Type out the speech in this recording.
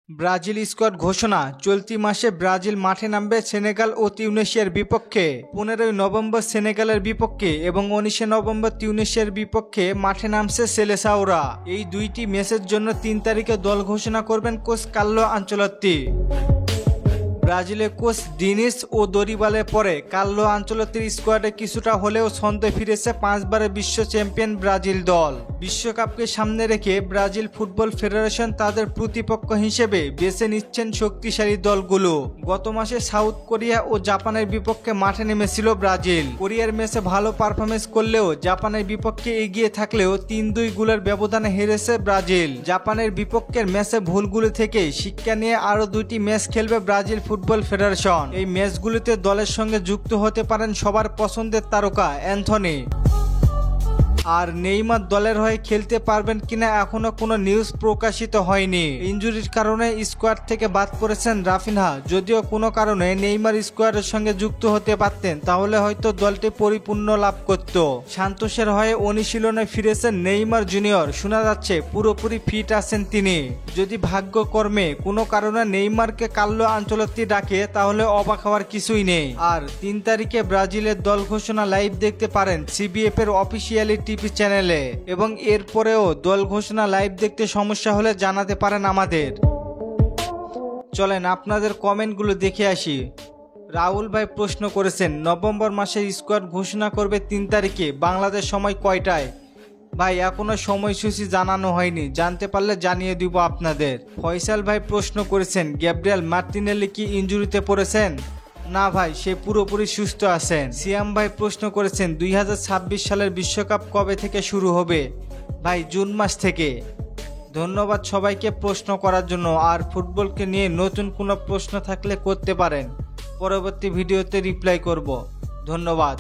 Brazil squad ঘোষণা। চলতি মাসে ব্রাজিল মাঠে নামবে সেনেগাল ও তিউনিসিয়ার বিপক্ষে। 15 নভেম্বর সেনেগালের বিপক্ষে এবং 19 নভেম্বর তিউনিসিয়ার বিপক্ষে মাঠে নামছে সেলেসাওরা। এই দুইটি ম্যাচের জন্য 3 তারিখে দল ঘোষণা করবেন কোচ কার্লো আনচেলত্তি। ব্রাজিলের কোচ ডিনিস ও দরিবালের পরে কার্লো আনচেলত্তির স্কোয়াডে কিছুটা হলেও ছন্দে ফিরেছে 5 বারের বিশ্ব চ্যাম্পিয়ন ব্রাজিল দল। বিশ্বকাপকে সামনে রেখে ব্রাজিল ফুটবল ফেডারেশন তাদের প্রতিপক্ষ হিসেবে বেছে নিচ্ছেন শক্তিশালী দলগুলো। গত মাসে সাউথ কোরিয়া ও জাপানের বিপক্ষে মাঠে নেমেছিল ব্রাজিল। কোরিয়ার ম্যাচে ভালো পারফরমেন্স করলেও জাপানের বিপক্ষে এগিয়ে থাকলেও 3-2 গোলের ব্যবধানে হেরেছে ব্রাজিল। জাপানের বিপক্ষের ম্যাচে ভুলগুলো থেকে শিক্ষা নিয়ে আরও 2টি ম্যাচ খেলবে ব্রাজিল ফুটবল ফেডারেশন। এই ম্যাচগুলিতে দলের সঙ্গে যুক্ত হতে পারেন সবার পছন্দের তারকা অ্যান্থনি। আর নেইমার দলের হয়ে খেলতে পারবেন কিনা এখনো কোনো নিউজ প্রকাশিত হয়নি। ইনজুরির কারণে স্কোয়াড থেকে বাদ পড়েছেন রাফিনহা। যদিও কোনো কারণে নেইমার স্কোয়াডের সঙ্গে যুক্ত হতে পারতেন তাহলে হয়তো দলটি পরিপূর্ণ লাভ করত। সান্তোসের হয়ে অনুশীলনে ফিরেছেন নেইমার জুনিয়র। শোনা যাচ্ছে পুরোপুরি ফিট আছেন তিনি। যদি ভাগ্যকর্মে কোনো কারণে নেইমারকে কার্লো আনচেলত্তি ডাকে তাহলে অবাক হওয়ার কিছুই নেই। আর 3 তারিখে ব্রাজিলের দল ঘোষণা লাইভ দেখতে পারেন সিবিএফ এর অফিসিয়ালি টিভি চ্যানেলে, এবং এরপরেও দল ঘোষণা লাইভ দেখতে সমস্যা হলে জানাতে পারেন আমাদের। চলেন আপনাদের কমেন্টগুলো দেখে আসি। রাহুল ভাই প্রশ্ন করেছেন নভেম্বর মাসে স্কোয়াড ঘোষণা করবে 3 তারিখে, বাংলাদেশ সময় কয়টায়? ভাই এখনো সময়সূচি জানানো হয়নি, জানতে পারলে জানিয়ে দিব আপনাদের। ফয়সাল ভাই প্রশ্ন করেছেন গ্যাব্রিয়েল মার্টিনেলি কি ইনজুরিতে পড়েছেন? না ভাই, সে পুরোপুরি সুস্থ আছেন। সিয়াম ভাই প্রশ্ন করেছেন 2026 সালের বিশ্বকাপ কবে থেকে শুরু হবে? ভাই জুন মাস থেকে। ধন্যবাদ সবাইকে প্রশ্ন করার জন্য। আর ফুটবলকে নিয়ে নতুন কোনো প্রশ্ন থাকলে করতে পারেন, পরবর্তী ভিডিওতে রিপ্লাই করব। ধন্যবাদ।